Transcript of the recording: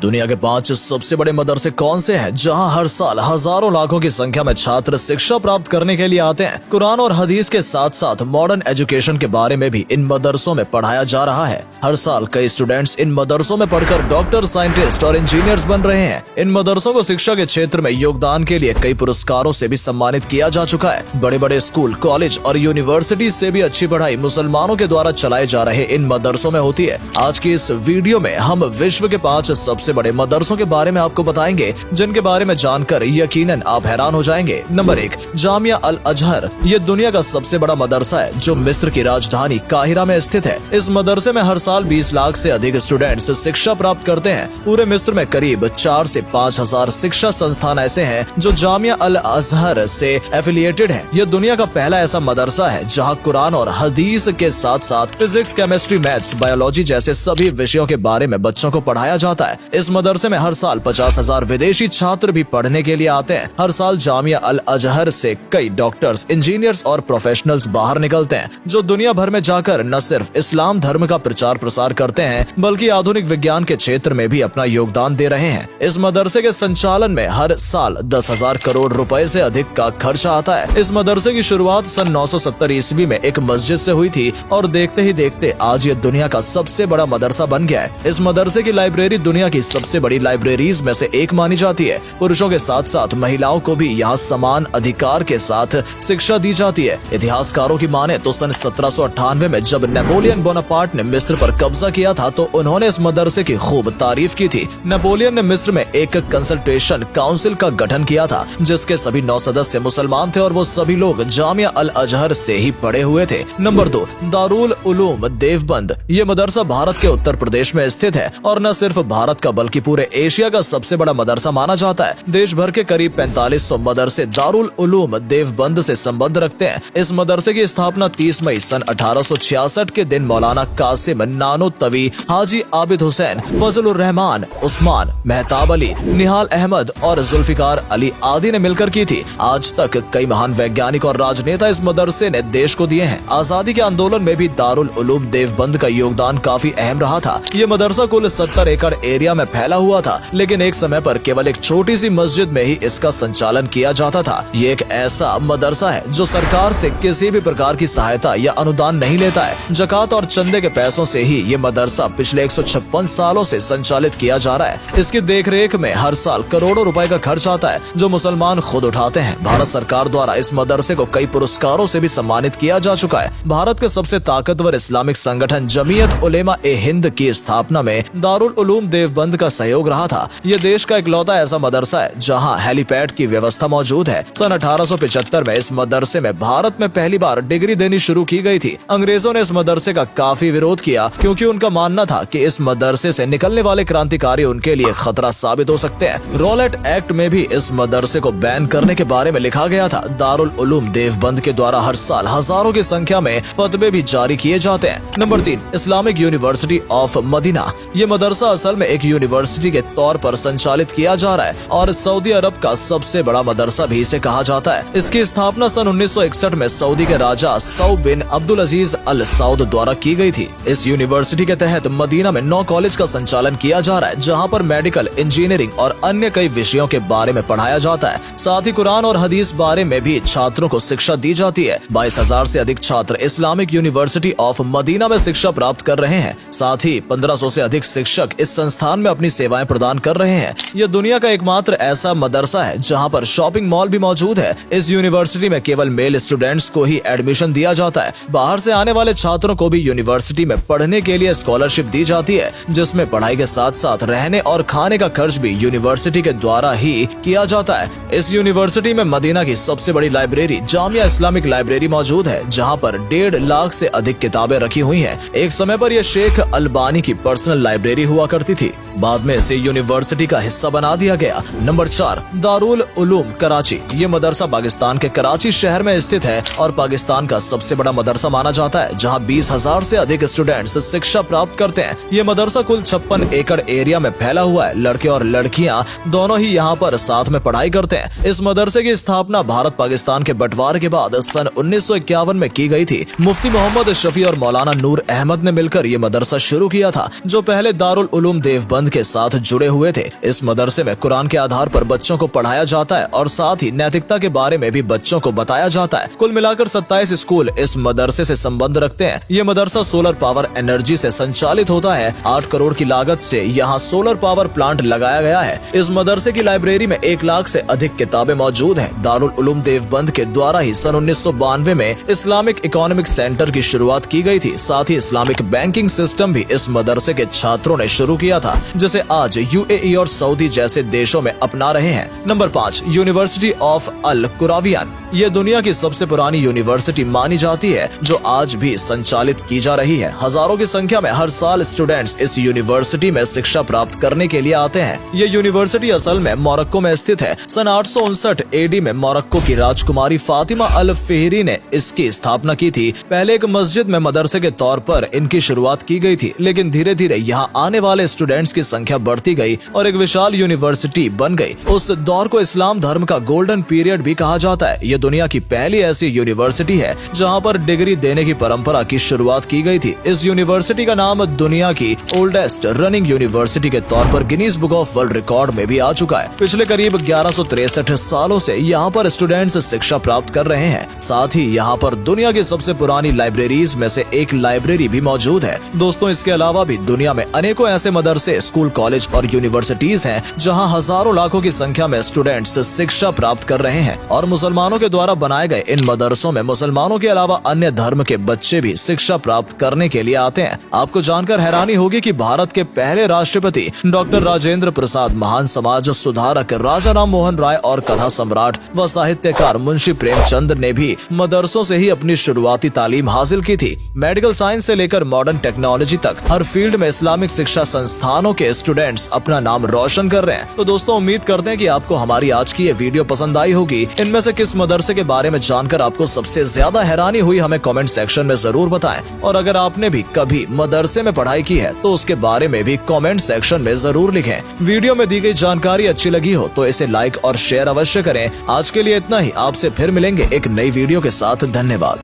दुनिया के 5 सबसे बड़े मदरसे कौन से हैं जहां हर साल हजारों लाखों की संख्या में छात्र शिक्षा प्राप्त करने के लिए आते हैं। कुरान और हदीस के साथ साथ मॉडर्न एजुकेशन के बारे में भी इन मदरसों में पढ़ाया जा रहा है। हर साल कई स्टूडेंट्स इन मदरसों में पढ़कर डॉक्टर, साइंटिस्ट और इंजीनियर्स बन रहे हैं। इन मदरसों को शिक्षा के क्षेत्र में योगदान के लिए कई पुरस्कारों से भी सम्मानित किया जा चुका है। बड़े बड़े स्कूल, कॉलेज और यूनिवर्सिटी से भी अच्छी पढ़ाई मुसलमानों के द्वारा चलाए जा रहे इन मदरसों में होती है। आज की इस वीडियो में हम विश्व के 5 सबसे बड़े मदरसों के बारे में आपको बताएंगे, जिनके बारे में जानकर यकीनन आप हैरान हो जाएंगे। नंबर 1, जामिया अल अजहर। ये दुनिया का सबसे बड़ा मदरसा है जो मिस्र की राजधानी काहिरा में स्थित है। इस मदरसे में हर साल 20 लाख से अधिक स्टूडेंट्स शिक्षा प्राप्त करते हैं। पूरे मिस्र में करीब 4 से 5 हजार शिक्षा संस्थान ऐसे हैं जो जामिया अल अजहर से एफिलिएटेड हैं। यह दुनिया का पहला ऐसा मदरसा है जहां कुरान और हदीस के साथ साथ फिजिक्स, केमिस्ट्री, मैथ्स, बायोलॉजी जैसे सभी विषयों के बारे में बच्चों को पढ़ाया जाता है। इस मदरसे में हर साल 50,000 विदेशी छात्र भी पढ़ने के लिए आते हैं। हर साल जामिया अल अजहर से कई डॉक्टर्स, इंजीनियर्स और प्रोफेशनल्स बाहर निकलते हैं जो दुनिया भर में जाकर न सिर्फ इस्लाम धर्म का प्रचार प्रसार करते हैं बल्कि आधुनिक विज्ञान के क्षेत्र में भी अपना योगदान दे रहे हैं। इस मदरसे के संचालन में हर साल 10,000 करोड़ रुपए से अधिक का खर्चा आता है। इस मदरसे की शुरुआत सन 970 ईस्वी में एक मस्जिद से हुई थी और देखते ही देखते आज ये दुनिया का सबसे बड़ा मदरसा बन गया है। इस मदरसे की लाइब्रेरी दुनिया की सबसे बड़ी लाइब्रेरीज में से एक मानी जाती है। पुरुषों के साथ साथ महिलाओं को भी यहाँ समान अधिकार के साथ शिक्षा दी जाती है। इतिहासकारों की माने तो सन 1798 में जब नेपोलियन बोनापार्ट ने मिस्र पर कब्जा किया था तो उन्होंने इस मदरसे की खूब तारीफ की थी। नेपोलियन ने मिस्र में एक कंसल्टेशन काउंसिल का गठन किया था जिसके सभी 9 सदस्य मुसलमान थे और वो सभी लोग जामिया अल अजहर से ही पढ़े हुए थे। नंबर 2, दारुल उलूम देवबंद। ये मदरसा भारत के उत्तर प्रदेश में स्थित है और न सिर्फ भारत का बल्कि पूरे एशिया का सबसे बड़ा मदरसा माना जाता है। देश भर के करीब 4500 मदरसे दारुल उलूम देवबंद से संबंध रखते हैं। इस मदरसे की स्थापना 30 मई सन 1866 के दिन मौलाना कासिम नानोतवी, हाजी आबिद हुसैन, फजलुर रहमान, उस्मान, मेहताब अली, निहाल अहमद और जुल्फिकार अली आदि ने मिलकर की थी। आज तक कई महान वैज्ञानिक और राजनेता इस मदरसे ने देश को दिए हैं। आजादी के आंदोलन में भी दारुल उलूम देवबंद का योगदान काफी अहम रहा था। ये मदरसा कुल 70 एकड़ एरिया में फैला हुआ था, लेकिन एक समय पर केवल एक छोटी सी मस्जिद में ही इसका संचालन किया जाता था। ये एक ऐसा मदरसा है जो सरकार से किसी भी प्रकार की सहायता या अनुदान नहीं लेता है। जकात और चंदे के पैसों से ही ये मदरसा पिछले 156 सालों से संचालित किया जा रहा है। इसकी देखरेख में हर साल करोड़ों रुपए का खर्च आता है जो मुसलमान खुद उठाते हैं। भारत सरकार द्वारा इस मदरसे को कई पुरस्कारों से भी सम्मानित किया जा चुका है। भारत के सबसे ताकतवर इस्लामिक संगठन जमीयत उलेमा ए हिंद की स्थापना में दारुल उलूम देवबंद का सहयोग रहा था। ये देश का इकलौता ऐसा मदरसा है जहां हेलीपैड की व्यवस्था मौजूद है। सन 1875 में इस मदरसे में भारत में पहली बार डिग्री देनी शुरू की गई थी। अंग्रेजों ने इस मदरसे का काफी विरोध किया क्योंकि उनका मानना था कि इस मदरसे से निकलने वाले क्रांतिकारी उनके लिए खतरा साबित हो सकते हैं। रॉलेट एक्ट में भी इस मदरसे को बैन करने के बारे में लिखा गया था। दारुल उलूम देवबंद के द्वारा हर साल हजारों की संख्या में फतवे भी जारी किए जाते हैं। Number 3, Islamic university of Medina. ये मदरसा असल में एक यूनिवर्सिटी के तौर पर संचालित किया जा रहा है और सऊदी अरब का सबसे बड़ा मदरसा भी इसे कहा जाता है। इसकी स्थापना सन 1961 में सऊदी के राजा सऊद बिन अब्दुल अजीज अल सऊद द्वारा की गई थी। इस यूनिवर्सिटी के तहत मदीना में 9 कॉलेज का संचालन किया जा रहा है जहाँ पर मेडिकल, इंजीनियरिंग और अन्य कई विषयों के बारे में पढ़ाया जाता है। साथ ही कुरान और हदीस बारे में भी छात्रों को शिक्षा दी जाती है। 22,000 से अधिक छात्र इस्लामिक यूनिवर्सिटी ऑफ मदीना में शिक्षा प्राप्त कर रहे हैं। साथ ही 1500 से अधिक शिक्षक इस संस्थान में अपनी सेवाएं प्रदान कर रहे हैं। यह दुनिया का एकमात्र ऐसा मदरसा है जहां पर शॉपिंग मॉल भी मौजूद है। इस यूनिवर्सिटी में केवल मेल स्टूडेंट्स को ही एडमिशन दिया जाता है। बाहर से आने वाले छात्रों को भी यूनिवर्सिटी में पढ़ने के लिए स्कॉलरशिप दी जाती है, जिसमें पढ़ाई के साथ साथ रहने और खाने का खर्च भी यूनिवर्सिटी के द्वारा ही किया जाता है। इस यूनिवर्सिटी में मदीना की सबसे बड़ी लाइब्रेरी जामिया इस्लामिक लाइब्रेरी मौजूद है जहाँ पर 1.5 लाख से अधिक किताबें रखी हुई हैं। एक समय पर यह शेख अलबानी की पर्सनल लाइब्रेरी हुआ करती थी। बाद में इसे यूनिवर्सिटी का हिस्सा बना दिया गया। नंबर 4, दारुल उलूम कराची। ये मदरसा पाकिस्तान के कराची शहर में स्थित है और पाकिस्तान का सबसे बड़ा मदरसा माना जाता है जहां 20,000 से अधिक स्टूडेंट्स शिक्षा प्राप्त करते हैं। ये मदरसा कुल 56 एकड़ एरिया में फैला हुआ है। लड़के और लड़कियां दोनों ही यहाँ पर साथ में पढ़ाई करते हैं। इस मदरसे की स्थापना भारत पाकिस्तान के बंटवारे के बाद सन 1951 में की गई थी। मुफ्ती मोहम्मद शफी और मौलाना नूर अहमद ने मिलकर ये मदरसा शुरू किया था जो पहले दारुल उलूम देवबंद के साथ जुड़े हुए थे। इस मदरसे में कुरान के आधार पर बच्चों को पढ़ाया जाता है और साथ ही नैतिकता के बारे में भी बच्चों को बताया जाता है। कुल मिलाकर 27 स्कूल इस मदरसे से संबंध रखते हैं। ये मदरसा सोलर पावर एनर्जी से संचालित होता है। 8 करोड़ की लागत से यहाँ सोलर पावर प्लांट लगाया गया है। इस मदरसे की लाइब्रेरी में 1 लाख से अधिक किताबें मौजूद हैं। दारुल उलूम देवबंद के द्वारा ही सन 1992 में इस्लामिक इकोनॉमिक सेंटर की शुरुआत की गई थी। साथ ही इस्लामिक बैंकिंग सिस्टम भी इस मदरसे के छात्रों ने शुरू किया था, जिसे आज UAE और सऊदी जैसे देशों में अपना रहे हैं। नंबर 5, यूनिवर्सिटी ऑफ अल कुरावियान। ये दुनिया की सबसे पुरानी यूनिवर्सिटी मानी जाती है, जो आज भी संचालित की जा रही है। हजारों की संख्या में हर साल स्टूडेंट्स इस यूनिवर्सिटी में शिक्षा प्राप्त करने के लिए आते हैं। ये यूनिवर्सिटी असल में मोरक्को में स्थित है। सन 859 AD में मोरक्को की राजकुमारी फातिमा अल फेहरी ने इसकी स्थापना की थी। पहले एक मस्जिद में मदरसे के तौर पर इनकी शुरुआत की गई थी, लेकिन धीरे धीरे यहाँ आने वाले स्टूडेंट्स की संख्या बढ़ती गई और एक विशाल यूनिवर्सिटी बन गई। उस दौर को इस्लाम धर्म का गोल्डन पीरियड भी कहा जाता है। ये दुनिया की पहली ऐसी यूनिवर्सिटी है जहाँ पर डिग्री देने की परंपरा की शुरुआत की गई थी। इस यूनिवर्सिटी का नाम दुनिया की ओल्डेस्ट रनिंग यूनिवर्सिटी के तौर पर Guinness book of world record में भी आ चुका है। पिछले करीब 1163 सालों से यहाँ पर स्टूडेंट्स शिक्षा प्राप्त कर रहे हैं। साथ ही यहाँ पर दुनिया की सबसे पुरानी लाइब्रेरीज में से एक लाइब्रेरी भी मौजूद है। दोस्तों, इसके अलावा भी दुनिया में अनेकों ऐसे मदरसे, स्कूल, कॉलेज और यूनिवर्सिटीज हैं जहाँ हजारों लाखों की संख्या में स्टूडेंट्स शिक्षा प्राप्त कर रहे हैं। और मुसलमानों के द्वारा बनाए गए इन मदरसों में मुसलमानों के अलावा अन्य धर्म के बच्चे भी शिक्षा प्राप्त करने के लिए आते हैं। आपको जानकर हैरानी होगी कि भारत के पहले राष्ट्रपति डॉक्टर राजेंद्र प्रसाद, महान समाज सुधारक राजा राम मोहन राय और कथा सम्राट व साहित्यकार मुंशी प्रेमचंद ने भी मदरसों से ही अपनी शुरुआती तालीम हासिल की थी। मेडिकल साइंस से लेकर मॉडर्न टेक्नोलॉजी तक हर फील्ड में इस्लामिक शिक्षा संस्थानों के स्टूडेंट्स अपना नाम रोशन कर रहे हैं। तो दोस्तों, उम्मीद करते हैं कि आपको हमारी आज की ये वीडियो पसंद आई होगी। इनमें से किस मदरसे के बारे में जानकर आपको सबसे ज्यादा हैरानी हुई, हमें कमेंट सेक्शन में जरूर बताएं। और अगर आपने भी कभी मदरसे में पढ़ाई की है तो उसके बारे में भी कमेंट सेक्शन में जरूर लिखें। वीडियो में दी गई जानकारी अच्छी लगी हो तो इसे लाइक और शेयर अवश्य करें। आज के लिए इतना ही। आपसे फिर मिलेंगे एक नई वीडियो के साथ। धन्यवाद।